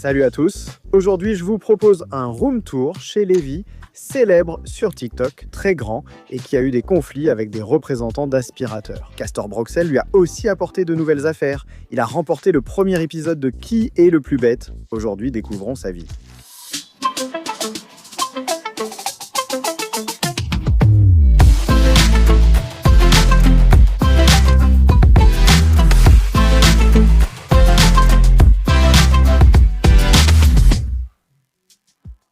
Salut à tous. Aujourd'hui, je vous propose un room tour chez Lévi, célèbre sur TikTok, très grand, et qui a eu des conflits avec des représentants d'aspirateurs. Castor Broxel lui a aussi apporté de nouvelles affaires. Il a remporté le premier épisode de Qui est le plus bête. Aujourd'hui, découvrons sa vie.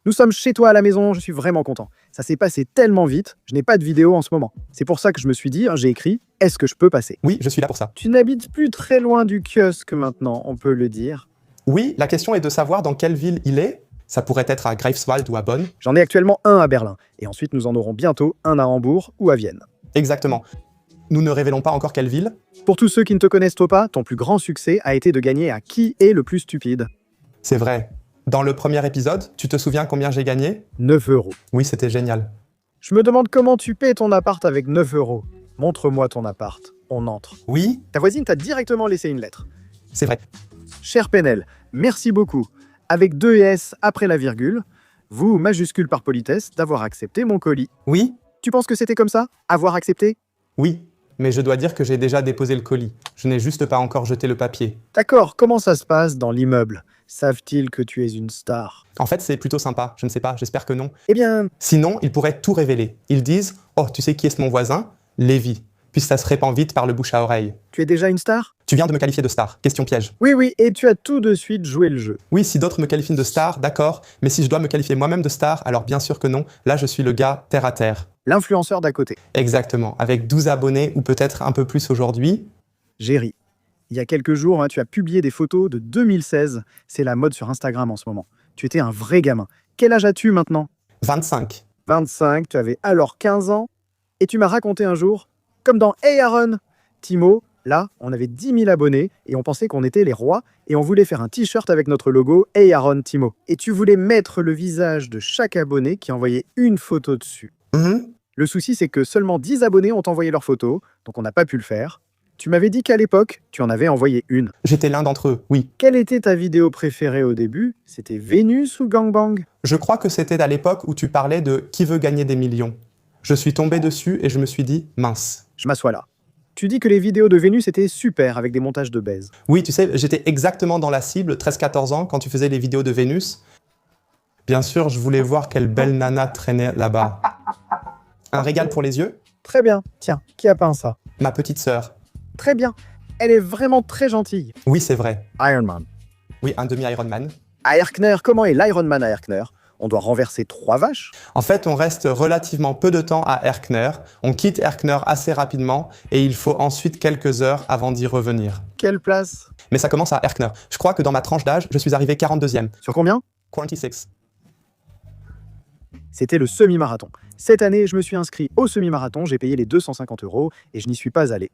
Nous sommes chez toi à la maison, je suis vraiment content. Ça s'est passé tellement vite, je n'ai pas de vidéo en ce moment. C'est pour ça que je me suis dit, j'ai écrit « Est-ce que je peux passer ?» Oui, je suis là pour ça. Tu n'habites plus très loin du kiosque maintenant, on peut le dire. Oui, la question est de savoir dans quelle ville il est. Ça pourrait être à Greifswald ou à Bonn. J'en ai actuellement un à Berlin, et ensuite nous en aurons bientôt un à Hambourg ou à Vienne. Exactement. Nous ne révélons pas encore quelle ville. Pour tous ceux qui ne te connaissent pas, ton plus grand succès a été de gagner à Qui est le plus stupide. C'est vrai. Dans le premier épisode, tu te souviens combien j'ai gagné? 9 €. Oui, c'était génial. Je me demande comment tu paies ton appart avec 9 €. Montre-moi ton appart. On entre. Oui, Ta voisine t'a directement laissé une lettre. c'est vrai. Cher Penel, merci beaucoup. Avec 2 S après la virgule, vous, majuscule par politesse, d'avoir accepté mon colis. Oui, Tu penses que c'était comme ça? Avoir accepté? oui. Mais je dois dire que j'ai déjà déposé le colis. Je n'ai juste pas encore jeté le papier. D'accord, comment ça se passe dans l'immeuble? Savent-ils que tu es une star? En fait, c'est plutôt sympa. Je ne sais pas, j'espère que non. Eh bien, Sinon, ils pourraient tout révéler. Ils disent « Oh, tu sais qui est mon voisin? Lévi. » Puis ça se répand vite par le bouche à oreille. tu es déjà une star? Tu viens de me qualifier de star. Question piège. Oui, et tu as tout de suite joué le jeu. Oui, si d'autres me qualifient de star, d'accord. Mais si je dois me qualifier moi-même de star, alors bien sûr que non. Là, je suis le gars terre à terre. L'influenceur d'à côté. Exactement. Avec 12 abonnés ou peut-être un peu plus aujourd'hui. J'ai ri. Il y a quelques jours, tu as publié des photos de 2016. C'est la mode sur Instagram en ce moment. Tu étais un vrai gamin. Quel âge as-tu maintenant? 25. 25, tu avais alors 15 ans. Et tu m'as raconté un jour, comme dans Hey Aaron, Timo, là, on avait 10 000 abonnés et on pensait qu'on était les rois et on voulait faire un t-shirt avec notre logo Hey Aaron Timo. Et tu voulais mettre le visage de chaque abonné qui envoyait une photo dessus. Le souci, c'est que seulement 10 abonnés ont envoyé leur photo, donc on n'a pas pu le faire. Tu m'avais dit qu'à l'époque, tu en avais envoyé une. J'étais l'un d'entre eux, oui. Quelle était ta vidéo préférée au début? C'était Vénus ou Gangbang? Je crois que c'était à l'époque où tu parlais de « Qui veut gagner des millions ?» Je suis tombé dessus et je me suis dit « Mince ». Je m'assois là. Tu dis que les vidéos de Vénus étaient super avec des montages de baise. Oui, tu sais, j'étais exactement dans la cible, 13-14 ans, quand tu faisais les vidéos de Vénus. Bien sûr, je voulais voir quelle belle nana traînait là-bas. Un régal pour les yeux? Très bien. Tiens, qui a peint ça? Ma petite sœur. Très bien. Elle est vraiment très gentille. Oui, c'est vrai. Iron Man. Oui, un demi-Ironman. À Erkner, comment est l'Iron Man à Erkner? On doit renverser 3 vaches? En fait, on reste relativement peu de temps à Erkner. On quitte Erkner assez rapidement et il faut ensuite quelques heures avant d'y revenir. Quelle place? Mais ça commence à Erkner. Je crois que dans ma tranche d'âge, je suis arrivé 42e. Sur combien? 46. C'était le semi-marathon. Cette année, je me suis inscrit au semi-marathon, j'ai payé les 250 € et je n'y suis pas allé.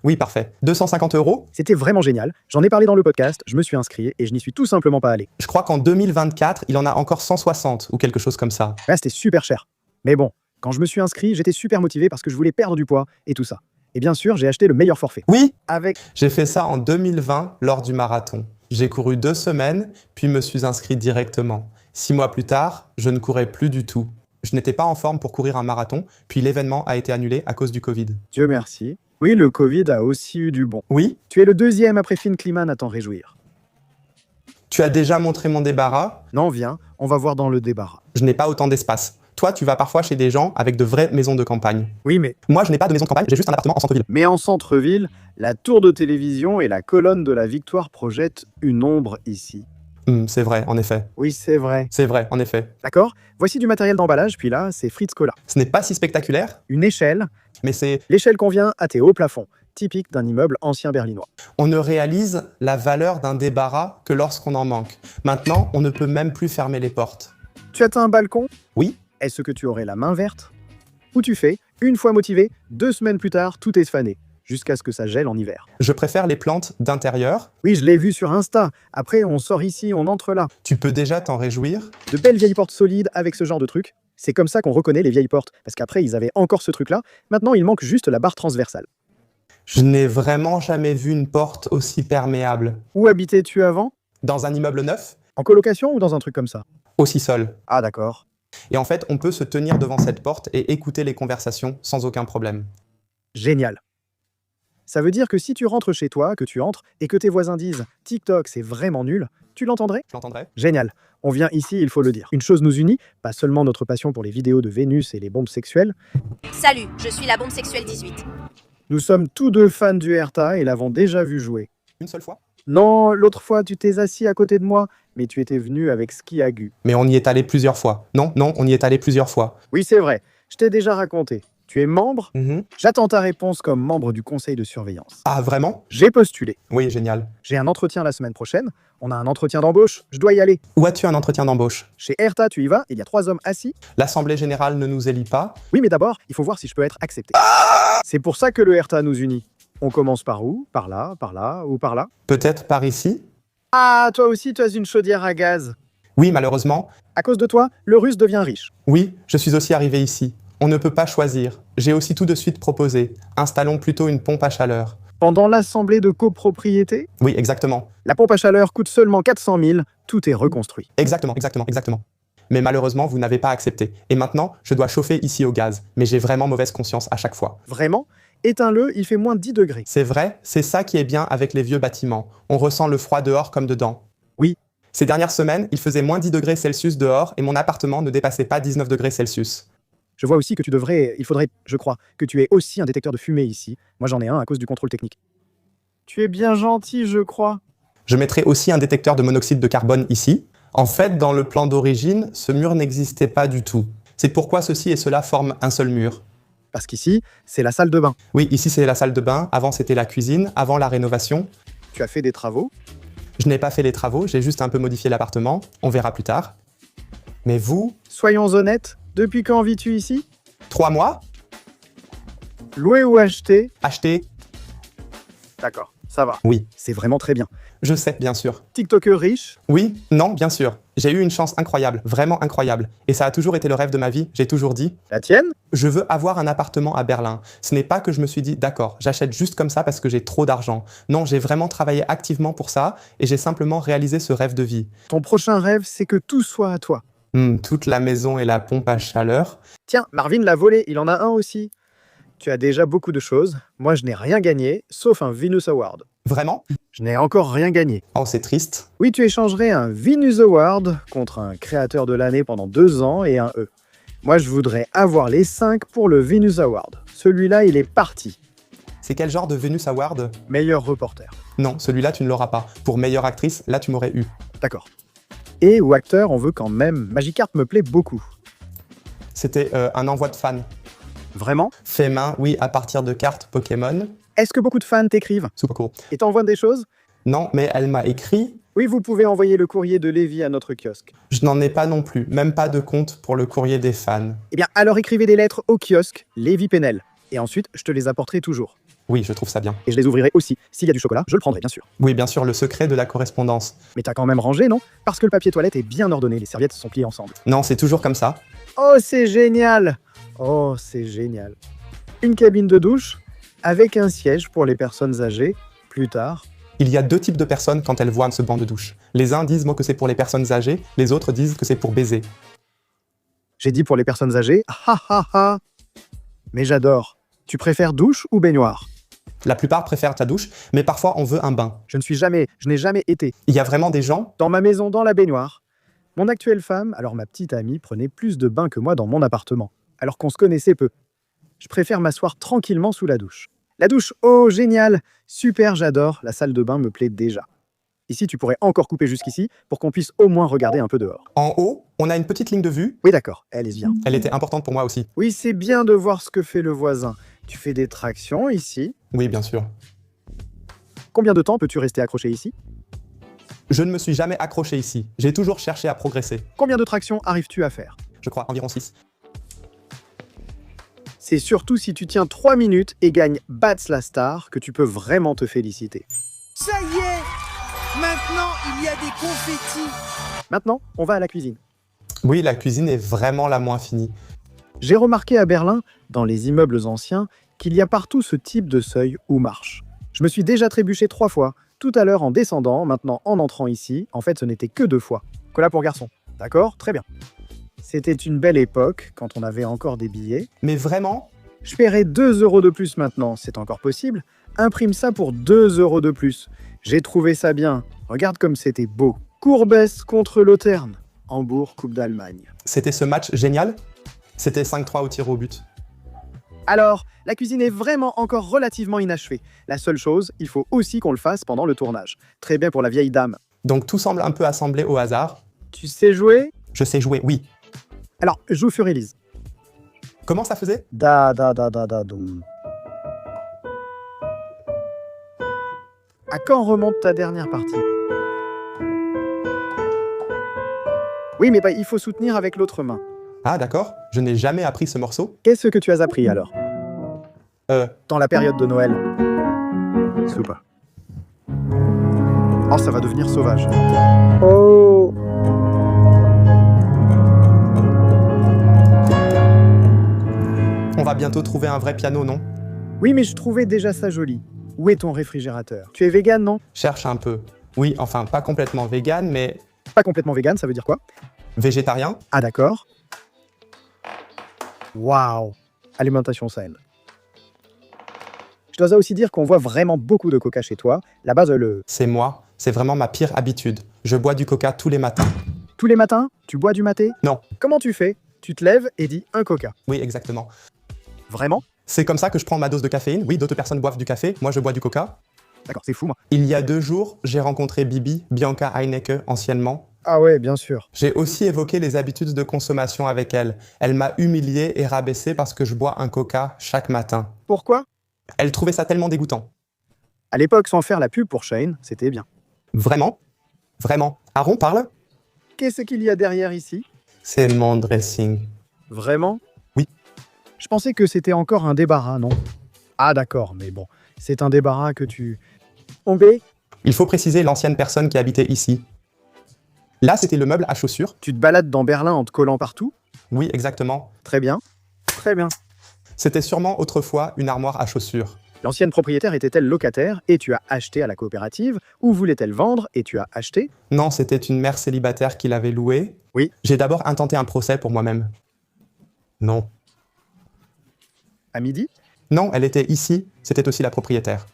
Oui, parfait. 250 €? C'était vraiment génial. J'en ai parlé dans le podcast, je me suis inscrit et je n'y suis tout simplement pas allé. Je crois qu'en 2024, il en a encore 160 ou quelque chose comme ça. Là, c'était super cher. Mais bon, quand je me suis inscrit, j'étais super motivé parce que je voulais perdre du poids et tout ça. Et bien sûr, j'ai acheté le meilleur forfait. Oui, Avec... j'ai fait ça en 2020 lors du marathon. J'ai couru 2 semaines, puis me suis inscrit directement. 6 mois plus tard, je ne courais plus du tout. Je n'étais pas en forme pour courir un marathon, puis l'événement a été annulé à cause du Covid. Dieu merci. Oui, le Covid a aussi eu du bon. Oui, Tu es le 2e après Finn Kliman à t'en réjouir. tu as déjà montré mon débarras. Non, viens, on va voir dans le débarras. Je n'ai pas autant d'espace. Toi, tu vas parfois chez des gens avec de vraies maisons de campagne. Oui, mais... Moi, je n'ai pas de maison de campagne, j'ai juste un appartement en centre-ville. Mais en centre-ville, la tour de télévision et la colonne de la Victoire projettent une ombre ici. C'est vrai, en effet. Oui, c'est vrai. C'est vrai, en effet. D'accord? Voici du matériel d'emballage, puis là, c'est Fritz Cola. Ce n'est pas si spectaculaire, Une échelle. mais c'est... L'échelle convient à tes hauts plafonds, typique d'un immeuble ancien berlinois. On ne réalise la valeur d'un débarras que lorsqu'on en manque. Maintenant, on ne peut même plus fermer les portes. Tu atteins un balcon? Oui. Est-ce que tu aurais la main verte? Ou tu fais, une fois motivé, 2 semaines plus tard, tout est fané, jusqu'à ce que ça gèle en hiver. Je préfère les plantes d'intérieur. Oui, je l'ai vu sur Insta. Après, on sort ici, on entre là. Tu peux déjà t'en réjouir. De belles vieilles portes solides avec ce genre de truc. C'est comme ça qu'on reconnaît les vieilles portes, parce qu'après, ils avaient encore ce truc-là. Maintenant, il manque juste la barre transversale. Je n'ai vraiment jamais vu une porte aussi perméable. Où habitais-tu avant? Dans un immeuble neuf, En colocation ou dans un truc comme ça? Aussi seul. Ah d'accord. Et en fait, on peut se tenir devant cette porte et écouter les conversations sans aucun problème. Génial. Ça veut dire que si tu rentres chez toi, que tu entres, et que tes voisins disent « TikTok, c'est vraiment nul », tu l'entendrais? Tu l'entendrais? Génial. On vient ici, il faut le dire. Une chose nous unit, pas seulement notre passion pour les vidéos de Vénus et les bombes sexuelles. Salut, je suis la bombe sexuelle 18. Nous sommes tous deux fans du Hertha et l'avons déjà vu jouer. Une seule fois? Non, l'autre fois, tu t'es assis à côté de moi, mais tu étais venu avec Ski Agu. Mais on y est allé plusieurs fois. Non, on y est allé plusieurs fois. Oui, c'est vrai. Je t'ai déjà raconté. Tu es membre? Mhm. J'attends ta réponse comme membre du conseil de surveillance. Ah, vraiment? J'ai postulé. Oui, génial. J'ai un entretien la semaine prochaine. On a un entretien d'embauche. Je dois y aller. Où as-tu un entretien d'embauche? Chez Hertha, tu y vas? Il y a 3 hommes assis. L'Assemblée générale ne nous élit pas. Oui, mais d'abord, il faut voir si je peux être accepté. C'est pour ça que le Hertha nous unit. On commence par où? Par là ou par là? Peut-être par ici? Ah, toi aussi, tu as une chaudière à gaz. Oui, malheureusement. À cause de toi, le Russe devient riche. Oui, je suis aussi arrivé ici. On ne peut pas choisir. J'ai aussi tout de suite proposé. Installons plutôt une pompe à chaleur. Pendant l'assemblée de copropriété, Oui, exactement. la pompe à chaleur coûte seulement 400 000. Tout est reconstruit. Exactement. Mais malheureusement, vous n'avez pas accepté. Et maintenant, je dois chauffer ici au gaz. Mais j'ai vraiment mauvaise conscience à chaque fois. Vraiment? Éteins-le, il fait moins 10 degrés. C'est vrai, c'est ça qui est bien avec les vieux bâtiments. On ressent le froid dehors comme dedans. Oui. Ces dernières semaines, il faisait moins 10 degrés Celsius dehors et mon appartement ne dépassait pas 19 degrés Celsius. Je vois aussi que il faudrait, je crois, que tu aies aussi un détecteur de fumée ici. Moi j'en ai un à cause du contrôle technique. Tu es bien gentil, je crois. Je mettrai aussi un détecteur de monoxyde de carbone ici. En fait, dans le plan d'origine, ce mur n'existait pas du tout. C'est pourquoi ceci et cela forment un seul mur. Parce qu'ici, c'est la salle de bain. Oui, ici c'est la salle de bain, avant c'était la cuisine, avant la rénovation. Tu as fait des travaux. Je n'ai pas fait les travaux, j'ai juste un peu modifié l'appartement, on verra plus tard. Mais vous, Soyons honnêtes, depuis quand vis-tu ici? 3 mois, Loué ou acheté? acheté, D'accord, ça va. oui. C'est vraiment très bien. Je sais, bien sûr. TikToker riche? Oui, non, bien sûr. J'ai eu une chance incroyable, vraiment incroyable. Et ça a toujours été le rêve de ma vie, j'ai toujours dit, La tienne? je veux avoir un appartement à Berlin. Ce n'est pas que je me suis dit, d'accord, j'achète juste comme ça parce que j'ai trop d'argent. Non, j'ai vraiment travaillé activement pour ça et j'ai simplement réalisé ce rêve de vie. Ton prochain rêve, c'est que tout soit à toi. Toute la maison et la pompe à chaleur. Tiens, Marvin l'a volé, il en a un aussi. Tu as déjà beaucoup de choses. Moi, je n'ai rien gagné, sauf un Venus Award. Vraiment? Je n'ai encore rien gagné. Oh, c'est triste. Oui, tu échangerais un Venus Award contre un créateur de l'année pendant 2 ans et un E. Moi, je voudrais avoir les 5 pour le Venus Award. Celui-là, il est parti. C'est quel genre de Venus Award? Meilleur reporter. Non, celui-là, tu ne l'auras pas. Pour meilleure actrice, là, tu m'aurais eu. D'accord. Et ou acteur, on veut quand même. Magikarp me plaît beaucoup. C'était un envoi de fans. Vraiment? Fait main, oui, à partir de cartes Pokémon. Est-ce que beaucoup de fans t'écrivent Super cool. et t'envoient des choses? Non, mais elle m'a écrit. Oui, vous pouvez envoyer le courrier de Lévi à notre kiosque. Je n'en ai pas non plus, même pas de compte pour le courrier des fans. Eh bien, alors écrivez des lettres au kiosque Lévi Penel. Et ensuite, je te les apporterai toujours. Oui, je trouve ça bien. Et je les ouvrirai aussi. S'il y a du chocolat, je le prendrai, bien sûr. Oui, bien sûr, le secret de la correspondance. Mais t'as quand même rangé, non? Parce que le papier toilette est bien ordonné, les serviettes sont pliées ensemble. Non, c'est toujours comme ça. Oh, c'est génial! Oh, c'est génial. Une cabine de douche avec un siège pour les personnes âgées. Plus tard, Il y a 2 types de personnes quand elles voient ce banc de douche. Les uns disent moi que c'est pour les personnes âgées, les autres disent que c'est pour baiser. j'ai dit pour les personnes âgées. Ha ha ha! Mais j'adore. Tu préfères douche ou baignoire? La plupart préfèrent ta douche, mais parfois on veut un bain. Je n'ai jamais été. Il y a vraiment des gens. Dans ma maison, dans la baignoire. Mon actuelle femme, alors ma petite amie, prenait plus de bains que moi dans mon appartement, alors qu'on se connaissait peu. Je préfère m'asseoir tranquillement sous la douche. La douche, oh génial! Super, j'adore, la salle de bain me plaît déjà. Ici, tu pourrais encore couper jusqu'ici pour qu'on puisse au moins regarder un peu dehors. En haut, on a une petite ligne de vue. Oui, d'accord, allez-y bien. Elle était importante pour moi aussi. Oui, c'est bien de voir ce que fait le voisin. Tu fais des tractions ici. Oui, bien sûr. Combien de temps peux-tu rester accroché ici? Je ne me suis jamais accroché ici. J'ai toujours cherché à progresser. Combien de tractions arrives-tu à faire? Je crois environ 6. C'est surtout si tu tiens 3 minutes et gagnes Bats la star que tu peux vraiment te féliciter. Ça y est! Maintenant, il y a des confettis! Maintenant, on va à la cuisine. Oui, la cuisine est vraiment la moins finie. J'ai remarqué à Berlin, dans les immeubles anciens, qu'il y a partout ce type de seuil ou marche. Je me suis déjà trébuché 3 fois, Tout à l'heure en descendant, maintenant en entrant ici, en fait ce n'était que 2 fois. Cola pour garçon. D'accord? Très bien. C'était une belle époque, quand on avait encore des billets. Mais vraiment, Je paierai 2 € de plus maintenant, c'est encore possible. Imprime ça pour 2 € de plus. J'ai trouvé ça bien. Regarde comme c'était beau. Courbès contre Lautern. Hambourg, Coupe d'Allemagne. c'était ce match génial. C'était 5-3 au tir au but. Alors, la cuisine est vraiment encore relativement inachevée. La seule chose, il faut aussi qu'on le fasse pendant le tournage. Très bien pour la vieille dame. Donc tout semble un peu assemblé au hasard. Tu sais jouer? Je sais jouer, oui. Alors, joue Furélise. Comment ça faisait? Doum. À quand remonte ta dernière partie? Oui, mais il faut soutenir avec l'autre main. Ah d'accord, je n'ai jamais appris ce morceau. Qu'est-ce que tu as appris alors? Euh, Dans la période de Noël. Soupa. Oh, ça va devenir sauvage. Oh! on va bientôt trouver un vrai piano, non? Oui, mais je trouvais déjà ça joli. Où est ton réfrigérateur? Tu es vegan, non? Cherche un peu. Oui, enfin pas complètement vegan, mais Pas complètement vegan, ça veut dire quoi? végétarien. Ah, d'accord. Waouh! Alimentation saine. Je dois aussi dire qu'on voit vraiment beaucoup de coca chez toi. La base, C'est moi, c'est vraiment ma pire habitude. Je bois du coca tous les matins. Tous les matins, tu bois du maté? Non. Comment tu fais? Tu te lèves et dis un coca. Oui, exactement. Vraiment? C'est comme ça que je prends ma dose de caféine. Oui, d'autres personnes boivent du café, moi je bois du coca. D'accord, c'est fou, moi. Il y a 2 jours, j'ai rencontré Bibi, Bianca Heinecke anciennement. Ah ouais, bien sûr. J'ai aussi évoqué les habitudes de consommation avec elle. Elle m'a humilié et rabaissé parce que je bois un coca chaque matin. Pourquoi? Elle trouvait ça tellement dégoûtant. À l'époque, sans faire la pub pour Shane, c'était bien. Vraiment? Vraiment? Aaron parle? Qu'est-ce qu'il y a derrière ici? C'est mon dressing. Vraiment? Oui. Je pensais que c'était encore un débarras, non? Ah d'accord, mais bon, c'est un débarras que tu... Ombé, Il faut préciser l'ancienne personne qui habitait ici. Là, c'était le meuble à chaussures. tu te balades dans Berlin en te collant partout? Oui, exactement. Très bien. Très bien. C'était sûrement autrefois une armoire à chaussures. L'ancienne propriétaire était-elle locataire et tu as acheté à la coopérative, ou voulait-elle vendre et tu as acheté? Non, c'était une mère célibataire qui l'avait louée. Oui. J'ai d'abord intenté un procès pour moi-même. Non. À midi? Non, elle était ici, c'était aussi la propriétaire.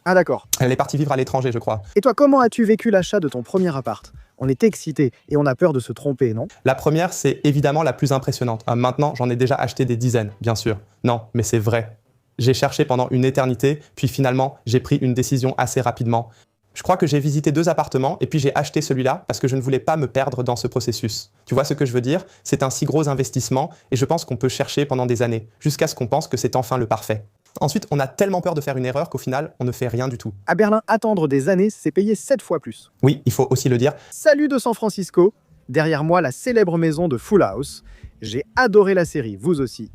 Ah d'accord. Elle est partie vivre à l'étranger, je crois. Et toi, comment as-tu vécu l'achat de ton premier appart? On est excité et on a peur de se tromper, non? La première, c'est évidemment la plus impressionnante. Maintenant, j'en ai déjà acheté des dizaines, bien sûr. Non, mais c'est vrai. J'ai cherché pendant une éternité, puis finalement, j'ai pris une décision assez rapidement. Je crois que j'ai visité 2 appartements et puis j'ai acheté celui-là parce que je ne voulais pas me perdre dans ce processus. Tu vois ce que je veux dire? C'est un si gros investissement et je pense qu'on peut chercher pendant des années, jusqu'à ce qu'on pense que c'est enfin le parfait. Ensuite, on a tellement peur de faire une erreur qu'au final, on ne fait rien du tout. À Berlin, attendre des années, c'est payer 7 fois plus. Oui, il faut aussi le dire. Salut de San Francisco, derrière moi la célèbre maison de Full House. J'ai adoré la série, vous aussi.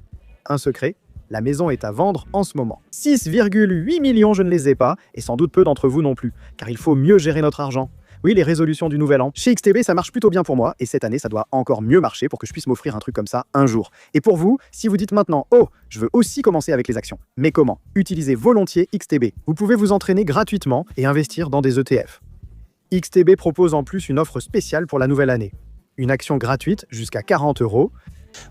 Un secret, la maison est à vendre en ce moment. 6,8 millions, je ne les ai pas, et sans doute peu d'entre vous non plus, car il faut mieux gérer notre argent. Oui, les résolutions du nouvel an. Chez XTB, ça marche plutôt bien pour moi, et cette année, ça doit encore mieux marcher pour que je puisse m'offrir un truc comme ça un jour. Et pour vous, si vous dites maintenant « Oh, je veux aussi commencer avec les actions », mais comment? Utilisez volontiers XTB. Vous pouvez vous entraîner gratuitement et investir dans des ETF. XTB propose en plus une offre spéciale pour la nouvelle année. Une action gratuite jusqu'à 40 €.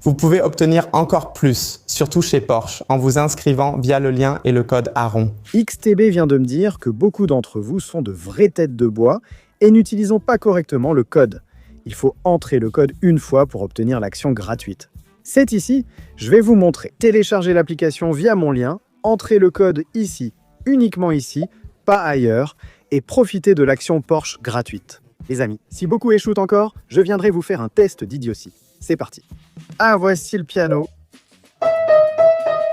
Vous pouvez obtenir encore plus, surtout chez Porsche, en vous inscrivant via le lien et le code AARON. XTB vient de me dire que beaucoup d'entre vous sont de vraies têtes de bois et n'utilisons pas correctement le code. Il faut entrer le code une fois pour obtenir l'action gratuite. C'est ici, je vais vous montrer. Téléchargez l'application via mon lien, entrez le code ici, uniquement ici, pas ailleurs, et profitez de l'action Porsche gratuite. Les amis, si beaucoup échouent encore, je viendrai vous faire un test d'idiotie. C'est parti. Ah, voici le piano.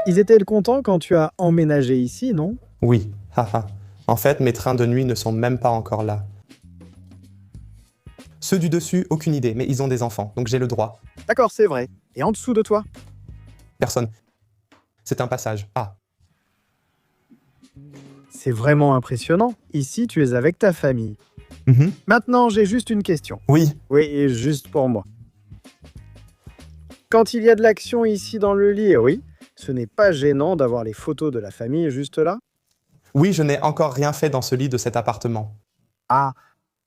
Ils étaient contents quand tu as emménagé ici, non? Oui, haha. En fait, mes trains de nuit ne sont même pas encore là. Ceux du dessus, aucune idée, mais ils ont des enfants, donc j'ai le droit. D'accord, c'est vrai. Et en dessous de toi? Personne. C'est un passage. Ah. C'est vraiment impressionnant. Ici, tu es avec ta famille. Maintenant, j'ai juste une question. Oui, Oui, et juste pour moi. Quand il y a de l'action ici dans le lit, oui, ce n'est pas gênant d'avoir les photos de la famille juste là? Oui, je n'ai encore rien fait dans ce lit de cet appartement. Ah,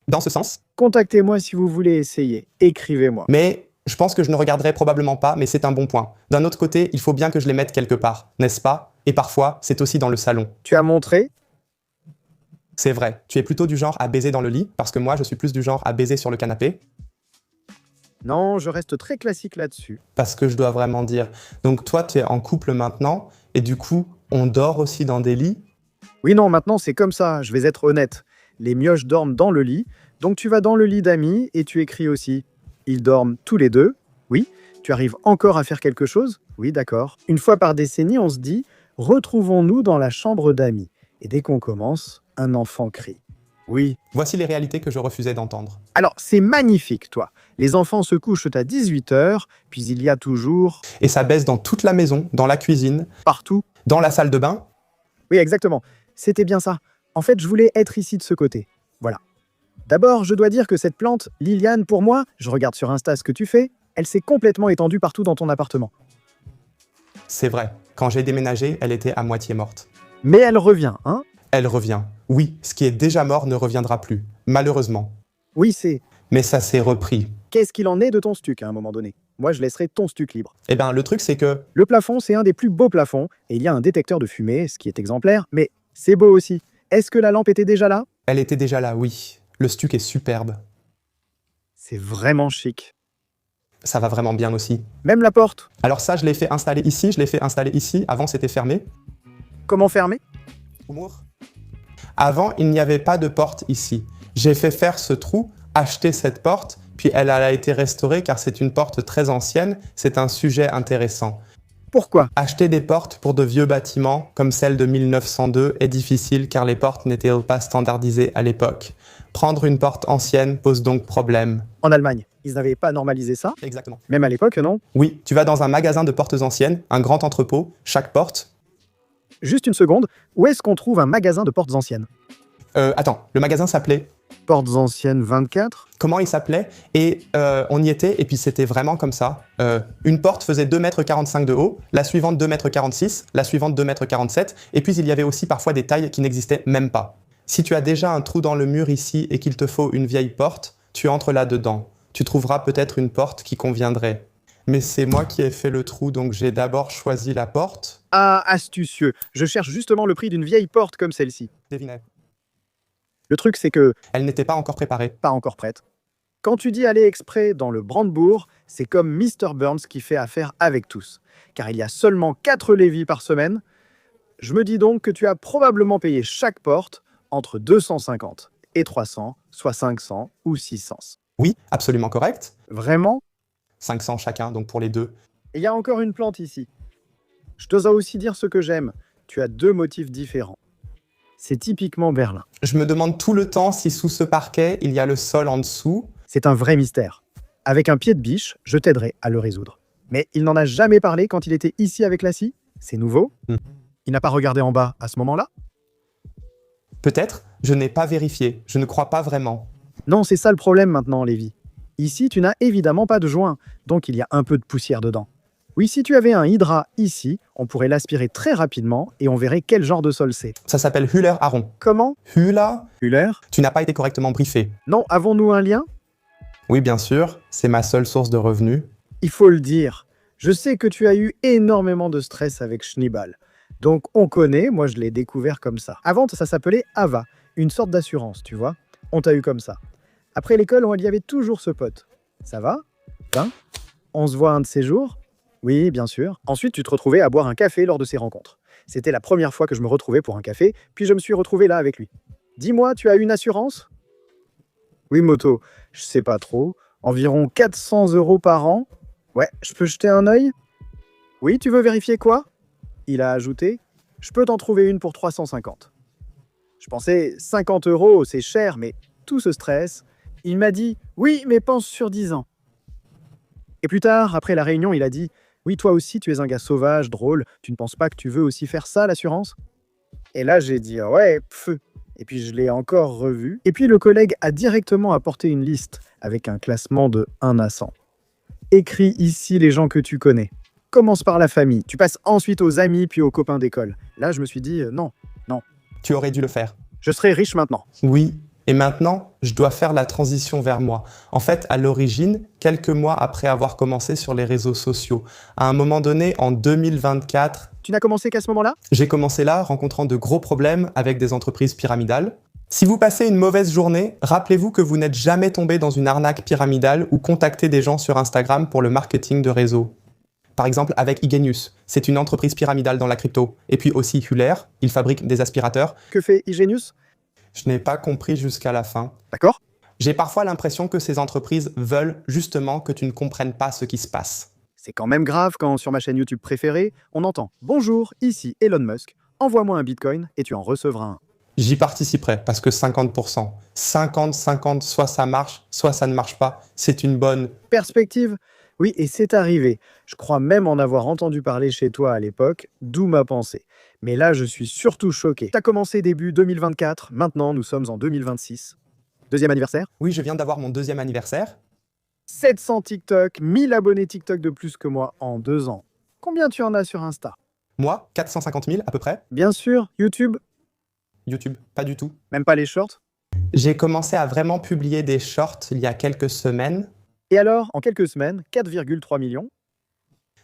Dans ce sens. contactez-moi si vous voulez essayer. Écrivez-moi. Mais je pense que je ne regarderai probablement pas, mais c'est un bon point. D'un autre côté, il faut bien que je les mette quelque part, n'est-ce pas? Et parfois, c'est aussi dans le salon. Tu as montré? C'est vrai, tu es plutôt du genre à baiser dans le lit, parce que moi, je suis plus du genre à baiser sur le canapé, Non, je reste très classique là-dessus. parce que je dois vraiment dire. Donc toi, tu es en couple maintenant, et du coup, on dort aussi dans des lits. Oui, non, maintenant c'est comme ça, je vais être honnête. Les mioches dorment dans le lit, donc tu vas dans le lit d'amis et tu écris aussi. Ils dorment tous les deux, oui. Tu arrives encore à faire quelque chose? Oui, d'accord. Une fois par décennie, on se dit « Retrouvons-nous dans la chambre d'amis ». Et dès qu'on commence, un enfant crie. Oui. Voici les réalités que je refusais d'entendre. Alors, c'est magnifique, toi. Les enfants se couchent à 18h, puis il y a toujours, Et ça baisse dans toute la maison, dans la cuisine, partout. dans la salle de bain. Oui, exactement. C'était bien ça. En fait, je voulais être ici de ce côté. Voilà. D'abord, je dois dire que cette plante, Liliane, pour moi, je regarde sur Insta ce que tu fais, elle s'est complètement étendue partout dans ton appartement. C'est vrai, quand j'ai déménagé, elle était à moitié morte. Mais elle revient, hein? Elle revient. Oui, ce qui est déjà mort ne reviendra plus, malheureusement. Oui, c'est... Mais ça s'est repris. Qu'est-ce qu'il en est de ton stuc à un moment donné? Moi, je laisserai ton stuc libre. Eh bien, le truc, c'est que Le plafond, c'est un des plus beaux plafonds, et il y a un détecteur de fumée, ce qui est exemplaire, mais c'est beau aussi. Est-ce que la lampe était déjà là? elle était déjà là, oui. Le stuc est superbe. C'est vraiment chic. Ça va vraiment bien aussi. Même la porte. Alors ça, je l'ai fait installer ici, je l'ai fait installer ici. Avant, c'était fermé. Comment fermer? Avant, il n'y avait pas de porte ici. J'ai fait faire ce trou, acheter cette porte, puis elle a été restaurée car c'est une porte très ancienne. C'est un sujet intéressant. Pourquoi? Acheter des portes pour de vieux bâtiments, comme celle de 1902, est difficile car les portes n'étaient pas standardisées à l'époque. Prendre une porte ancienne pose donc problème. En Allemagne, ils n'avaient pas normalisé ça? Exactement. Même à l'époque, non? Oui, tu vas dans un magasin de portes anciennes, un grand entrepôt, chaque porte. Juste une seconde, où est-ce qu'on trouve un magasin de portes anciennes? Attends, le magasin s'appelait... Portes anciennes 24? Comment il s'appelait? Et on y était, et puis c'était vraiment comme ça. Une porte faisait 2,45 m de haut, la suivante 2,46 m, la suivante 2,47 m, et puis il y avait aussi parfois des tailles qui n'existaient même pas. Si tu as déjà un trou dans le mur ici et qu'il te faut une vieille porte, tu entres là-dedans. Tu trouveras peut-être une porte qui conviendrait. Mais c'est moi qui ai fait le trou, donc j'ai d'abord choisi la porte. Ah, astucieux. Je cherche justement le prix d'une vieille porte comme celle-ci. Devinez. Le truc, c'est que, Elle n'était pas encore préparée. pas encore prête. Quand tu dis aller exprès dans le Brandebourg, c'est comme Mr. Burns qui fait affaire avec tous. Car il y a seulement 4 lévis par semaine. Je me dis donc que tu as probablement payé chaque porte entre 250 et 300, soit 500 ou 600. Oui, absolument correct. Vraiment? 500 chacun, donc pour les deux. Et il y a encore une plante ici. Je dois aussi dire ce que j'aime. Tu as 2 motifs différents. C'est typiquement Berlin. Je me demande tout le temps si sous ce parquet, il y a le sol en dessous. C'est un vrai mystère. Avec un pied de biche, je t'aiderai à le résoudre. Mais il n'en a jamais parlé quand il était ici avec la scie? C'est nouveau? Il n'a pas regardé en bas à ce moment-là? Peut-être, je n'ai pas vérifié. Je ne crois pas vraiment. Non, c'est ça le problème maintenant, Lévi. Ici, tu n'as évidemment pas de joint, donc il y a un peu de poussière dedans. Oui, si tu avais un hydra ici, on pourrait l'aspirer très rapidement et on verrait quel genre de sol c'est. Ça s'appelle Hüller-Aron. Comment? Hüller? Huller? Tu n'as pas été correctement briefé. Non, avons-nous un lien? Oui, bien sûr, c'est ma seule source de revenus. Il faut le dire. Je sais que tu as eu énormément de stress avec Schneeball. Donc on connaît, moi je l'ai découvert comme ça. Avant, ça s'appelait Ava, une sorte d'assurance, tu vois. On t'a eu comme ça. Après l'école, il y avait toujours ce pote. Ça va? Hein? On se voit un de ces jours? Oui, bien sûr. Ensuite, tu te retrouvais à boire un café lors de ces rencontres. C'était la première fois que je me retrouvais pour un café, puis je me suis retrouvé là avec lui. Dis-moi, tu as une assurance? Oui, moto, je sais pas trop. Environ 400 € par an. Ouais, je peux jeter un œil? Oui, tu veux vérifier quoi? Il a ajouté, je peux t'en trouver une pour 350. Je pensais 50 €, c'est cher, mais tout ce stress. Il m'a dit, oui, mais pense sur 10 ans. Et plus tard, après la réunion, il a dit, oui, toi aussi, tu es un gars sauvage, drôle, tu ne penses pas que tu veux aussi faire ça, l'assurance? Et là, j'ai dit, ouais, feu. Et puis je l'ai encore revu. Et puis le collègue a directement apporté une liste avec un classement de 1 à 100. Écris ici les gens que tu connais. Commence par la famille, tu passes ensuite aux amis puis aux copains d'école. Là, je me suis dit, non. Tu aurais dû le faire. Je serais riche maintenant. Oui, et maintenant, je dois faire la transition vers moi. En fait, à l'origine, quelques mois après avoir commencé sur les réseaux sociaux, à un moment donné, en 2024, Tu n'as commencé qu'à ce moment-là? j'ai commencé là rencontrant de gros problèmes avec des entreprises pyramidales. Si vous passez une mauvaise journée, rappelez-vous que vous n'êtes jamais tombé dans une arnaque pyramidale ou contacté des gens sur Instagram pour le marketing de réseau. Par exemple, avec Igenius, c'est une entreprise pyramidale dans la crypto. Et puis aussi Huller, il fabrique des aspirateurs. Que fait Igenius? Je n'ai pas compris jusqu'à la fin. D'accord? J'ai parfois l'impression que ces entreprises veulent justement que tu ne comprennes pas ce qui se passe. C'est quand même grave quand sur ma chaîne YouTube préférée, on entend « Bonjour, ici Elon Musk, envoie-moi un Bitcoin et tu en recevras un ». J'y participerai parce que 50%, 50-50, soit ça marche, soit ça ne marche pas, c'est une bonne... Perspective? Oui, et c'est arrivé. Je crois même en avoir entendu parler chez toi à l'époque, d'où ma pensée. Mais là, je suis surtout choqué. T'as commencé début 2024, maintenant nous sommes en 2026. Deuxième anniversaire? Oui, je viens d'avoir mon 2e anniversaire. 700 TikTok, 1000 abonnés TikTok de plus que moi en 2 ans. Combien tu en as sur Insta? Moi, 450 000 à peu près. Bien sûr, YouTube, YouTube, pas du tout. même pas les shorts. J'ai commencé à vraiment publier des shorts il y a quelques semaines. Et alors, en quelques semaines, 4,3 millions.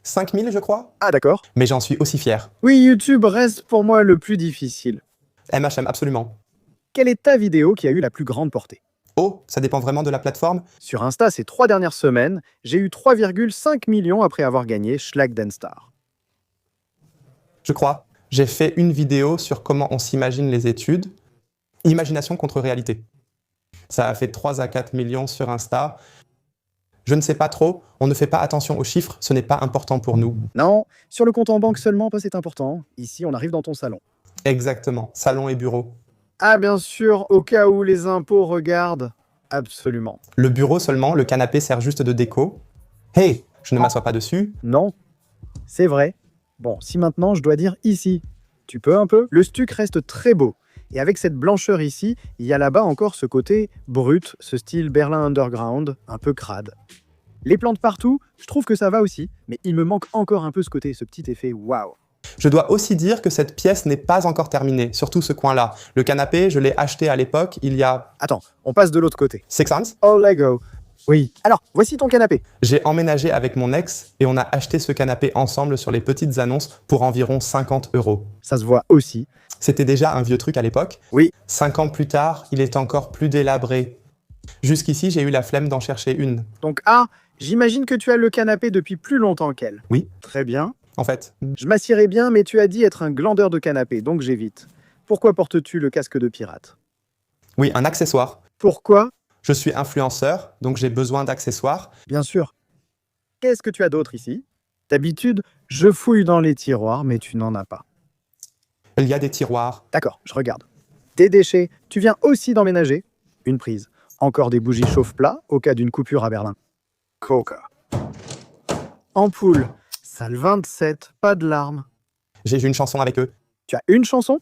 5 000, je crois. Ah d'accord. Mais j'en suis aussi fier. Oui, YouTube reste pour moi le plus difficile. MHM, absolument. Quelle est ta vidéo qui a eu la plus grande portée? Oh, ça dépend vraiment de la plateforme. Sur Insta, ces 3 dernières semaines, j'ai eu 3,5 millions après avoir gagné Schlag Den Star. Je crois. J'ai fait une vidéo sur comment on s'imagine les études. Imagination contre réalité. Ça a fait 3 à 4 millions sur Insta. Je ne sais pas trop, on ne fait pas attention aux chiffres, ce n'est pas important pour nous. Non, sur le compte en banque seulement, pas c'est important. Ici, on arrive dans ton salon. Exactement, salon et bureau. Ah bien sûr, au cas où les impôts regardent. Absolument. Le bureau seulement, le canapé sert juste de déco. Hey, je ne m'assois pas dessus. Non, c'est vrai. Bon, si maintenant je dois dire ici, tu peux un peu? Le stuc reste très beau. Et avec cette blancheur ici, il y a là-bas encore ce côté brut, ce style Berlin Underground, un peu crade. Les plantes partout, je trouve que ça va aussi, mais il me manque encore un peu ce côté, ce petit effet waouh. Je dois aussi dire que cette pièce n'est pas encore terminée, surtout ce coin-là. Le canapé, je l'ai acheté à l'époque, il y a Attends, on passe de l'autre côté. 6 months. Oh Lego. Oui. Alors, voici ton canapé. J'ai emménagé avec mon ex et on a acheté ce canapé ensemble sur les petites annonces pour environ 50 €. Ça se voit aussi. C'était déjà un vieux truc à l'époque. Oui. 5 ans plus tard, il est encore plus délabré. Jusqu'ici, j'ai eu la flemme d'en chercher une. Donc j'imagine que tu as le canapé depuis plus longtemps qu'elle. Oui. Très bien. En fait, Je m'assierai bien, mais tu as dit être un glandeur de canapé, donc j'évite. Pourquoi portes-tu le casque de pirate? oui, un accessoire. Pourquoi? Je suis influenceur, donc j'ai besoin d'accessoires. Bien sûr. Qu'est-ce que tu as d'autre ici? D'habitude, je fouille dans les tiroirs, mais tu n'en as pas. Il y a des tiroirs. D'accord, je regarde. Des déchets, tu viens aussi d'emménager? Une prise. Encore des bougies chauffe-plat au cas d'une coupure à Berlin. Coca. Ampoule. Salle 27, pas de larmes. J'ai eu une chanson avec eux. Tu as une chanson?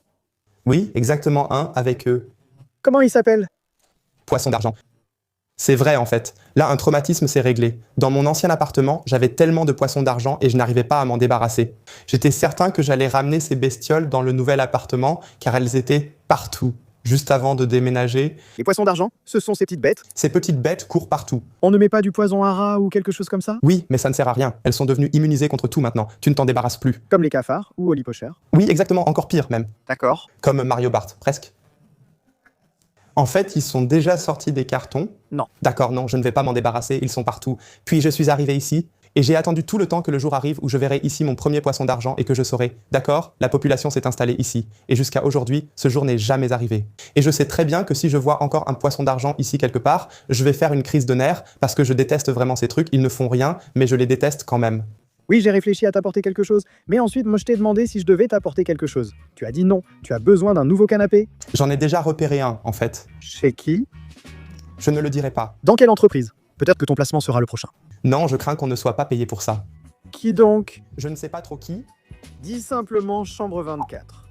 Oui, exactement un avec eux. Comment il s'appelle? Poisson d'argent. C'est vrai en fait. Là, un traumatisme s'est réglé. Dans mon ancien appartement, j'avais tellement de poissons d'argent et je n'arrivais pas à m'en débarrasser. J'étais certain que j'allais ramener ces bestioles dans le nouvel appartement car elles étaient partout. Juste avant de déménager, Les poissons d'argent, ce sont ces petites bêtes. ces petites bêtes courent partout. On ne met pas du poison à rat ou quelque chose comme ça? Oui, mais ça ne sert à rien. Elles sont devenues immunisées contre tout maintenant. Tu ne t'en débarrasses plus. Comme les cafards ou olipochères. Oui, exactement, encore pire même. D'accord. Comme Mario Bart, presque. En fait, ils sont déjà sortis des cartons. Non. D'accord, non, je ne vais pas m'en débarrasser, ils sont partout. Puis je suis arrivé ici, et j'ai attendu tout le temps que le jour arrive où je verrai ici mon premier poisson d'argent et que je saurai, d'accord, la population s'est installée ici. Et jusqu'à aujourd'hui, ce jour n'est jamais arrivé. Et je sais très bien que si je vois encore un poisson d'argent ici quelque part, je vais faire une crise de nerfs parce que je déteste vraiment ces trucs, ils ne font rien, mais je les déteste quand même. Oui, j'ai réfléchi à t'apporter quelque chose, mais ensuite, moi, je t'ai demandé si je devais t'apporter quelque chose. Tu as dit non. Tu as besoin d'un nouveau canapé? J'en ai déjà repéré un, en fait. Chez qui? Je ne le dirai pas. Dans quelle entreprise? Peut-être que ton placement sera le prochain. Non, je crains qu'on ne soit pas payé pour ça. Qui donc? Je ne sais pas trop qui. Dis simplement chambre 24.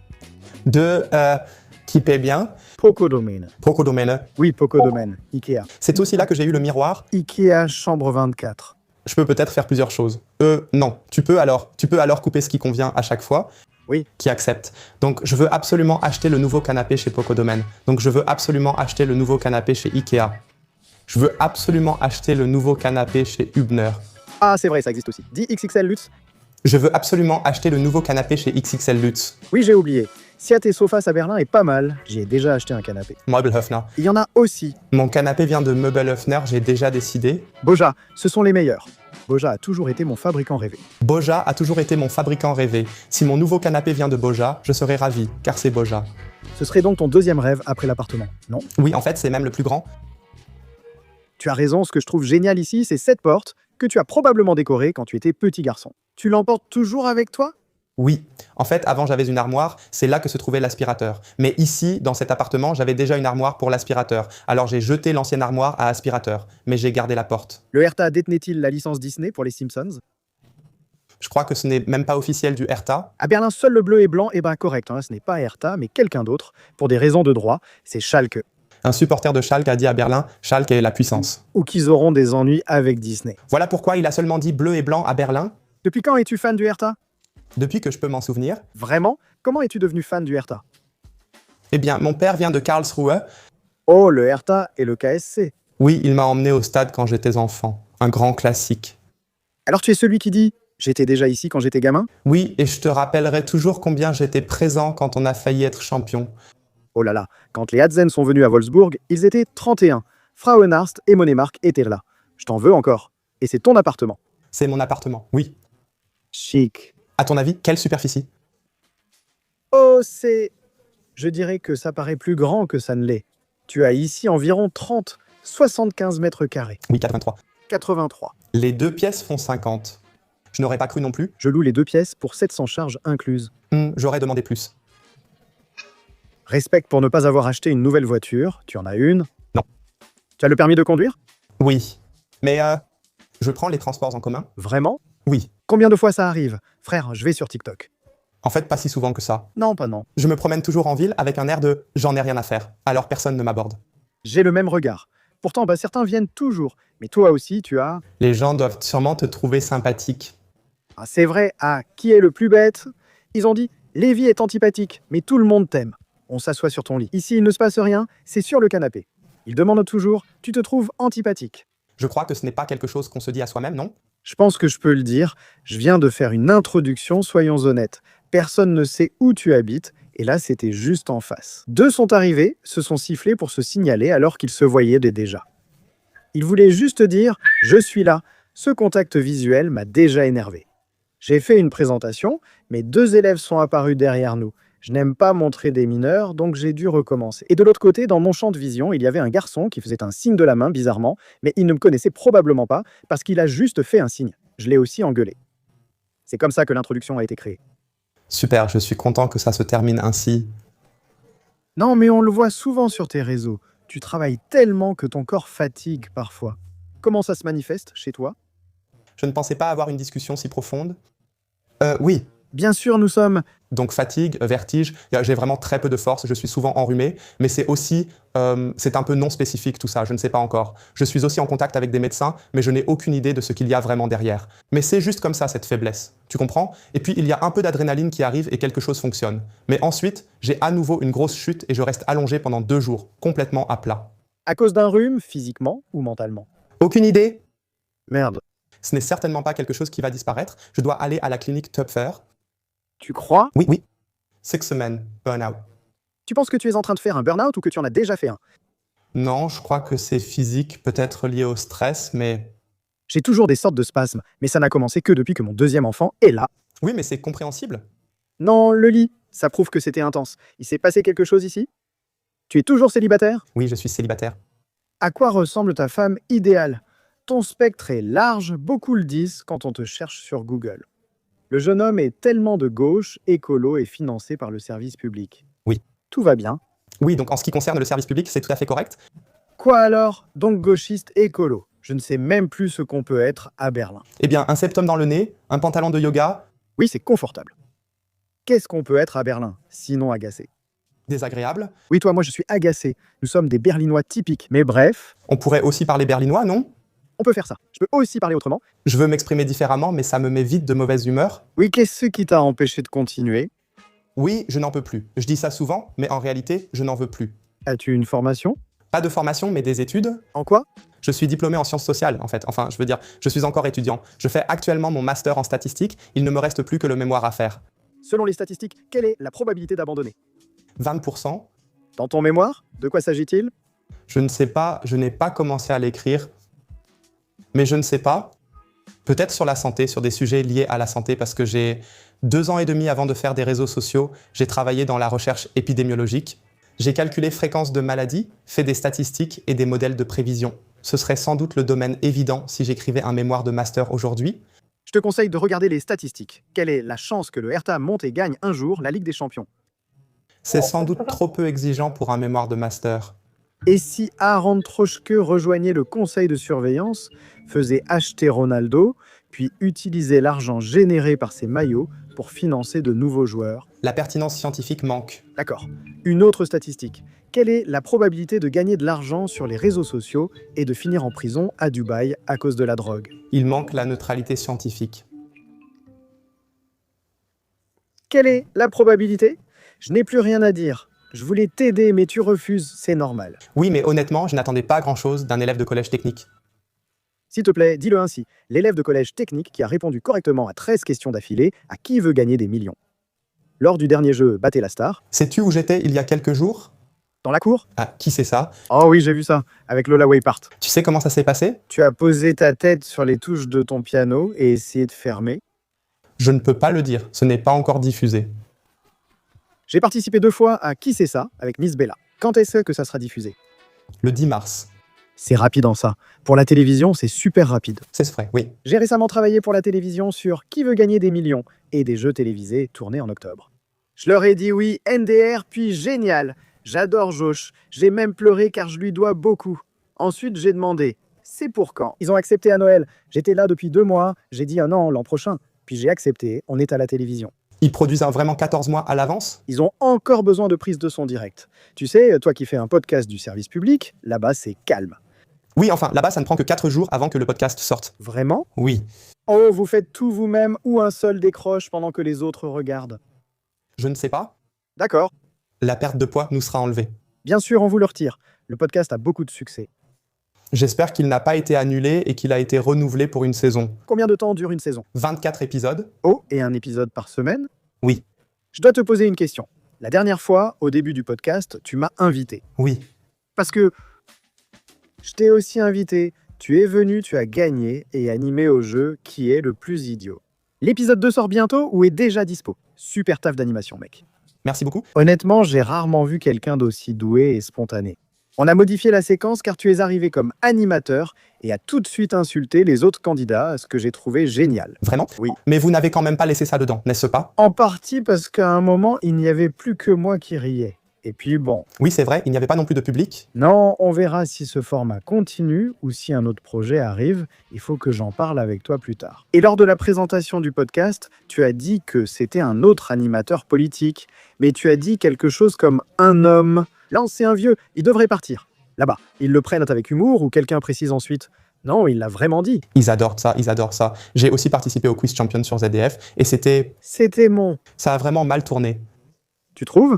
Qui paie bien. Poco Domain. Poco Domaine. Oui, Poco Domain. Ikea. C'est aussi là que j'ai eu le miroir. Ikea chambre 24. Je peux peut-être faire plusieurs choses. Non. Tu peux alors couper ce qui convient à chaque fois. Oui. qui accepte. Donc, je veux absolument acheter le nouveau canapé chez Pocodomaine. Donc, je veux absolument acheter le nouveau canapé chez Ikea. Je veux absolument acheter le nouveau canapé chez Hübner. Ah, c'est vrai, ça existe aussi. Dis XXL Lutz. Je veux absolument acheter le nouveau canapé chez XXL Lutz. Oui, j'ai oublié. Siate Sofas à Berlin est pas mal. J'y ai déjà acheté un canapé. Möbelhöfner. Il y en a aussi. Mon canapé vient de Möbelhöfner, j'ai déjà décidé. Boja, ce sont les meilleurs. Boja a toujours été mon fabricant rêvé. Boja a toujours été mon fabricant rêvé. Si mon nouveau canapé vient de Boja, je serai ravi, car c'est Boja. Ce serait donc ton deuxième rêve après l'appartement, non? Oui, en fait, c'est même le plus grand. Tu as raison, ce que je trouve génial ici, c'est cette porte que tu as probablement décorée quand tu étais petit garçon. Tu l'emportes toujours avec toi? Oui. En fait, avant, j'avais une armoire, c'est là que se trouvait l'aspirateur. Mais ici, dans cet appartement, j'avais déjà une armoire pour l'aspirateur. Alors j'ai jeté l'ancienne armoire à aspirateur, mais j'ai gardé la porte. Le Hertha détenait-il la licence Disney pour les Simpsons? Je crois que ce n'est même pas officiel du Hertha. À Berlin, seul le bleu et blanc est correct. Ce n'est pas Hertha, mais quelqu'un d'autre. Pour des raisons de droit, c'est Schalke. Un supporter de Schalke a dit à Berlin, Schalke est la puissance. Ou qu'ils auront des ennuis avec Disney. Voilà pourquoi il a seulement dit bleu et blanc à Berlin. Depuis quand es-tu fan du Hertha? Depuis que je peux m'en souvenir. Vraiment? Comment es-tu devenu fan du Hertha? Eh bien, mon père vient de Karlsruhe. Oh, le Hertha et le KSC. Oui, il m'a emmené au stade quand j'étais enfant. Un grand classique. Alors tu es celui qui dit « J'étais déjà ici quand j'étais gamin ?» Oui, et je te rappellerai toujours combien j'étais présent quand on a failli être champion. Oh là là, quand les Hadzen sont venus à Wolfsburg, ils étaient 31. Frauenarst et Monemark étaient là. Je t'en veux encore. Et c'est ton appartement. C'est mon appartement, oui. Chic. À ton avis, quelle superficie? Oh, c'est... Je dirais que ça paraît plus grand que ça ne l'est. Tu as ici environ 30, 75 mètres carrés. Oui, 83. 83. Les deux pièces font 50. Je n'aurais pas cru non plus. Je loue les 2 pièces pour 700 charges incluses. J'aurais demandé plus. Respect pour ne pas avoir acheté une nouvelle voiture. Tu en as une? Non. Tu as le permis de conduire? Oui. Mais je prends les transports en commun? Vraiment? Oui. Combien de fois ça arrive? Frère, je vais sur TikTok. En fait, pas si souvent que ça. Non, pas non. Je me promène toujours en ville avec un air de « j'en ai rien à faire », alors personne ne m'aborde. J'ai le même regard. Pourtant, certains viennent toujours. Mais toi aussi, tu as... Les gens doivent sûrement te trouver sympathique. Ah, c'est vrai, qui est le plus bête? Ils ont dit « Lévi est antipathique, mais tout le monde t'aime. » On s'assoit sur ton lit. Ici, il ne se passe rien, c'est sur le canapé. Ils demandent toujours « Tu te trouves antipathique ?» Je crois que ce n'est pas quelque chose qu'on se dit à soi-même, non? Je pense que je peux le dire. Je viens de faire une introduction, soyons honnêtes. Personne ne sait où tu habites, et là, c'était juste en face. 2 sont arrivés, se sont sifflés pour se signaler alors qu'ils se voyaient déjà. Ils voulaient juste dire « Je suis là ». Ce contact visuel m'a déjà énervé. J'ai fait une présentation, mais 2 élèves sont apparus derrière nous. Je n'aime pas montrer des mineurs, donc j'ai dû recommencer. Et de l'autre côté, dans mon champ de vision, il y avait un garçon qui faisait un signe de la main, bizarrement, mais il ne me connaissait probablement pas, parce qu'il a juste fait un signe. Je l'ai aussi engueulé. C'est comme ça que l'introduction a été créée. Super, je suis content que ça se termine ainsi. Non, mais on le voit souvent sur tes réseaux. Tu travailles tellement que ton corps fatigue parfois. Comment ça se manifeste chez toi? Je ne pensais pas avoir une discussion si profonde. Oui. Bien sûr, nous sommes... Donc fatigue, vertige, j'ai vraiment très peu de force, je suis souvent enrhumé, mais c'est aussi, c'est un peu non spécifique tout ça, je ne sais pas encore. Je suis aussi en contact avec des médecins, mais je n'ai aucune idée de ce qu'il y a vraiment derrière. Mais c'est juste comme ça, cette faiblesse, tu comprends? Et puis il y a un peu d'adrénaline qui arrive et quelque chose fonctionne. Mais ensuite, j'ai à nouveau une grosse chute et je reste allongé pendant 2 jours, complètement à plat. À cause d'un rhume, physiquement ou mentalement? Aucune idée? Merde. Ce n'est certainement pas quelque chose qui va disparaître. Je dois aller à la clinique Töpfer. Tu crois? Oui, oui. 6 semaines, burn-out. Tu penses que tu es en train de faire un burn-out ou que tu en as déjà fait un? Non, je crois que c'est physique, peut-être lié au stress, mais... J'ai toujours des sortes de spasmes, mais ça n'a commencé que depuis que mon 2e enfant est là. Oui, mais c'est compréhensible. Non, le lit, ça prouve que c'était intense. Il s'est passé quelque chose ici? Tu es toujours célibataire? Oui, je suis célibataire. À quoi ressemble ta femme idéale? Ton spectre est large, beaucoup le disent quand on te cherche sur Google. Le jeune homme est tellement de gauche, écolo et financé par le service public. Oui. Tout va bien. Oui, donc en ce qui concerne le service public, c'est tout à fait correct. Quoi alors? Donc gauchiste écolo. Je ne sais même plus ce qu'on peut être à Berlin. Eh bien, un septum dans le nez, un pantalon de yoga... Oui, c'est confortable. Qu'est-ce qu'on peut être à Berlin, sinon agacé? Désagréable. Oui, toi, moi, je suis agacé. Nous sommes des Berlinois typiques. Mais bref... On pourrait aussi parler berlinois, non? On peut faire ça. Je peux aussi parler autrement. Je veux m'exprimer différemment, mais ça me met vite de mauvaise humeur. Oui, qu'est-ce qui t'a empêché de continuer? Oui, je n'en peux plus. Je dis ça souvent, mais en réalité, je n'en veux plus. As-tu une formation? Pas de formation, mais des études. En quoi? Je suis diplômé en sciences sociales, en fait. Enfin, je veux dire, je suis encore étudiant. Je fais actuellement mon master en statistique. Il ne me reste plus que le mémoire à faire. Selon les statistiques, quelle est la probabilité d'abandonner? 20%. Dans ton mémoire, de quoi s'agit-il? Je ne sais pas, je n'ai pas commencé à l'écrire. Mais je ne sais pas. Peut-être sur la santé, sur des sujets liés à la santé, parce que j'ai 2 ans et demi avant de faire des réseaux sociaux, j'ai travaillé dans la recherche épidémiologique. J'ai calculé fréquence de maladies, fait des statistiques et des modèles de prévision. Ce serait sans doute le domaine évident si j'écrivais un mémoire de master aujourd'hui. Je te conseille de regarder les statistiques. Quelle est la chance que le Hertha monte et gagne un jour la Ligue des Champions? C'est sans doute trop peu exigeant pour un mémoire de master. Et si Aaron Troschke rejoignait le conseil de surveillance, faisait acheter Ronaldo, puis utilisait l'argent généré par ses maillots pour financer de nouveaux joueurs? La pertinence scientifique manque. D'accord. Une autre statistique. Quelle est la probabilité de gagner de l'argent sur les réseaux sociaux et de finir en prison à Dubaï à cause de la drogue? Il manque la neutralité scientifique. Quelle est la probabilité? Je n'ai plus rien à dire. Je voulais t'aider, mais tu refuses, c'est normal. Oui, mais honnêtement, je n'attendais pas grand-chose d'un élève de collège technique. S'il te plaît, dis-le ainsi. L'élève de collège technique qui a répondu correctement à 13 questions d'affilée à qui veut gagner des millions. Lors du dernier jeu Battez la star, Sais-tu où j'étais il y a quelques jours? dans la cour? Ah, qui c'est ça? Oh oui, j'ai vu ça, avec Lola Waypart. Tu sais comment ça s'est passé? Tu as posé ta tête sur les touches de ton piano et essayé de fermer. Je ne peux pas le dire, ce n'est pas encore diffusé. J'ai participé 2 fois à Qui c'est ça avec Miss Bella. Quand est-ce que ça sera diffusé? Le 10 mars. C'est rapide en ça. Pour la télévision, c'est super rapide. C'est vrai, oui. J'ai récemment travaillé pour la télévision sur Qui veut gagner des millions et des jeux télévisés tournés en octobre. Je leur ai dit oui, NDR, puis génial. J'adore Josh. J'ai même pleuré car je lui dois beaucoup. Ensuite, j'ai demandé c'est pour quand? Ils ont accepté à Noël. J'étais là depuis 2 mois. J'ai dit non, l'an prochain. Puis j'ai accepté. On est à la télévision. Ils produisent vraiment 14 mois à l'avance? Ils ont encore besoin de prise de son direct. Tu sais, toi qui fais un podcast du service public, là-bas c'est calme. Oui, enfin, là-bas, ça ne prend que 4 jours avant que le podcast sorte. Vraiment? Oui. Oh, vous faites tout vous-même ou un seul décroche pendant que les autres regardent? Je ne sais pas. D'accord. La perte de poids nous sera enlevée. Bien sûr, on vous le retire. Le podcast a beaucoup de succès. J'espère qu'il n'a pas été annulé et qu'il a été renouvelé pour une saison. Combien de temps dure une saison? 24 épisodes? Oh, et un épisode par semaine? Oui. Je dois te poser une question. La dernière fois, au début du podcast, tu m'as invité. Oui. Parce que je t'ai aussi invité. Tu es venu, tu as gagné et animé au jeu Qui est le plus idiot. L'épisode 2 sort bientôt ou est déjà dispo. Super taf d'animation, mec. Merci beaucoup. Honnêtement, j'ai rarement vu quelqu'un d'aussi doué et spontané. On a modifié la séquence car tu es arrivé comme animateur et a tout de suite insulté les autres candidats, ce que j'ai trouvé génial. Vraiment? Oui. Mais vous n'avez quand même pas laissé ça dedans, n'est-ce pas? En partie parce qu'à un moment, il n'y avait plus que moi qui riais. Et puis bon, Oui, c'est vrai, il n'y avait pas non plus de public. non, on verra si ce format continue ou si un autre projet arrive. Il faut que j'en parle avec toi plus tard. Et lors de la présentation du podcast, tu as dit que c'était un autre animateur politique. Mais tu as dit quelque chose comme un homme. Là, c'est un vieux, il devrait partir. Là-bas, ils le prennent avec humour ou quelqu'un précise ensuite? Non, il l'a vraiment dit. Ils adorent ça, ils adorent ça. J'ai aussi participé au Quiz Champion sur ZDF et C'était mon... ça a vraiment mal tourné. Tu trouves?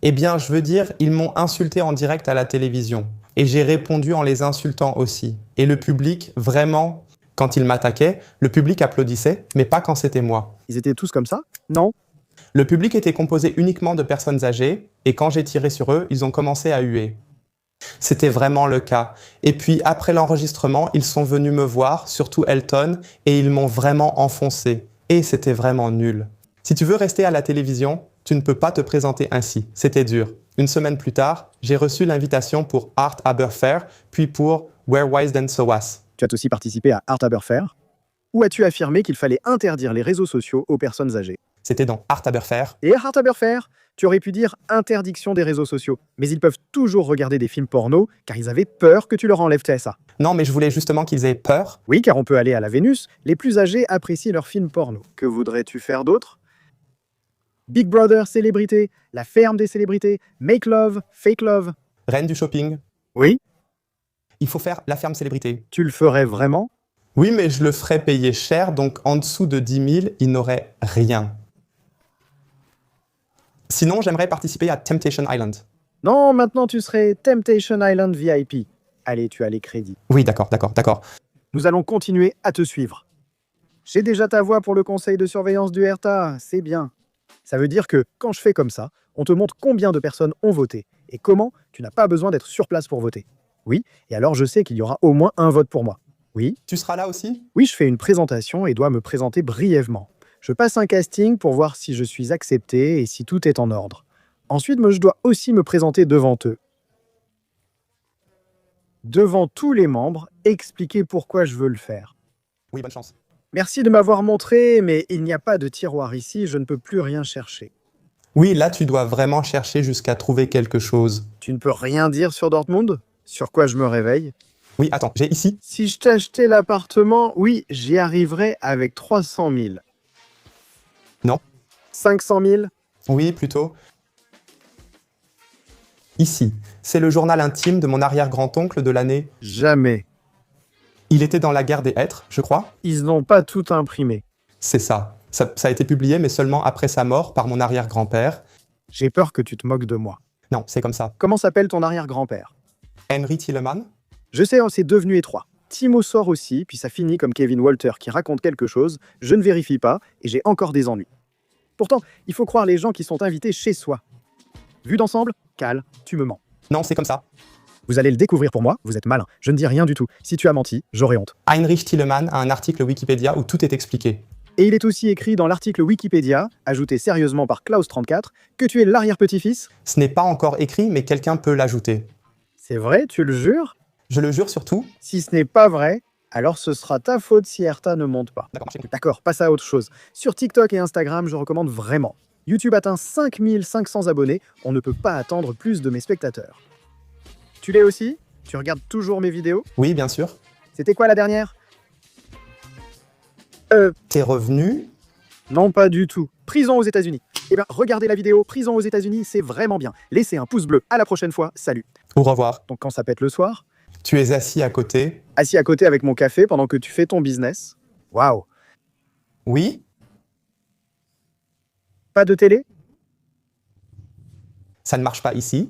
Eh bien, je veux dire, ils m'ont insulté en direct à la télévision. Et j'ai répondu en les insultant aussi. Et le public, vraiment, quand ils m'attaquaient, le public applaudissait, mais pas quand c'était moi. Ils étaient tous comme ça? Non? Le public était composé uniquement de personnes âgées, et quand j'ai tiré sur eux, ils ont commencé à huer. C'était vraiment le cas. Et puis, après l'enregistrement, ils sont venus me voir, surtout Elton, et ils m'ont vraiment enfoncé. Et c'était vraiment nul. Si tu veux rester à la télévision, tu ne peux pas te présenter ainsi. C'était dur. Une semaine plus tard, j'ai reçu l'invitation pour Art Aberfair, puis pour Where Wise Than So Was. Tu as aussi participé à Art Aberfair? Ou as-tu affirmé qu'il fallait interdire les réseaux sociaux aux personnes âgées? C'était dans Art Aberfair. Et Art Aberfair, tu aurais pu dire interdiction des réseaux sociaux. Mais ils peuvent toujours regarder des films porno car ils avaient peur que tu leur enlèves TSA. Non, mais je voulais justement qu'ils aient peur. Oui, car on peut aller à la Vénus. Les plus âgés apprécient leurs films porno. Que voudrais-tu faire d'autre? Big Brother célébrité, la ferme des célébrités, Make Love, Fake Love. Reine du shopping. Oui, Il faut faire la ferme célébrité. tu le ferais vraiment? Oui, mais je le ferais payer cher, donc en dessous de 10 000, il n'aurait rien. Sinon, j'aimerais participer à Temptation Island. Non, maintenant tu serais Temptation Island VIP. Allez, tu as les crédits. Oui, d'accord, d'accord, d'accord. Nous allons continuer à te suivre. J'ai déjà ta voix pour le conseil de surveillance du RTA, c'est bien. Ça veut dire que, quand je fais comme ça, on te montre combien de personnes ont voté et comment tu n'as pas besoin d'être sur place pour voter. Oui, et alors je sais qu'il y aura au moins un vote pour moi. Oui, Tu seras là aussi? oui, je fais une présentation et dois me présenter brièvement. Je passe un casting pour voir si je suis accepté et si tout est en ordre. Ensuite, moi, je dois aussi me présenter devant eux. Devant tous les membres, expliquer pourquoi je veux le faire. Oui, bonne chance. Merci de m'avoir montré, mais il n'y a pas de tiroir ici, je ne peux plus rien chercher. Oui, là, tu dois vraiment chercher jusqu'à trouver quelque chose. Tu ne peux rien dire sur Dortmund? Sur quoi je me réveille? Oui, attends, j'ai ici. Si je t'achetais l'appartement, oui, j'y arriverais avec 300 000. Non. 500 000? Oui, plutôt. Ici, c'est le journal intime de mon arrière-grand-oncle de l'année. Jamais. Il était dans la guerre des hêtres, je crois. Ils n'ont pas tout imprimé. C'est ça. Ça a été publié, mais seulement après sa mort par mon arrière-grand-père. J'ai peur que tu te moques de moi. Non, c'est comme ça. Comment s'appelle ton arrière-grand-père? Henry Tilleman. Je sais, c'est devenu étroit. Timo sort aussi, puis ça finit comme Kevin Walter qui raconte quelque chose, je ne vérifie pas, et j'ai encore des ennuis. Pourtant, il faut croire les gens qui sont invités chez soi. Vu d'ensemble, Cal, tu me mens. Non, c'est comme ça. Vous allez le découvrir pour moi, vous êtes malin. Je ne dis rien du tout. Si tu as menti, j'aurai honte. Heinrich Tilleman a un article Wikipédia où tout est expliqué. Et il est aussi écrit dans l'article Wikipédia, ajouté sérieusement par Klaus34, que tu es l'arrière-petit-fils. Ce n'est pas encore écrit, mais quelqu'un peut l'ajouter. C'est vrai, tu le jures? Je le jure surtout. Si ce n'est pas vrai, alors ce sera ta faute si Erta ne monte pas. D'accord, marché. D'accord, passe à autre chose. Sur TikTok et Instagram, je recommande vraiment. YouTube atteint 5500 abonnés, on ne peut pas attendre plus de mes spectateurs. Tu l'es aussi? Tu regardes toujours mes vidéos? Oui, bien sûr. C'était quoi la dernière? Tes revenus? Non, pas du tout. Prison aux États-Unis. Eh bien, regardez la vidéo Prison aux États-Unis, c'est vraiment bien. Laissez un pouce bleu. À la prochaine fois. Salut. Au revoir. Donc, quand ça pète le soir, Tu es assis à côté. assis à côté avec mon café pendant que tu fais ton business. Waouh. Oui? Pas de télé? Ça ne marche pas ici.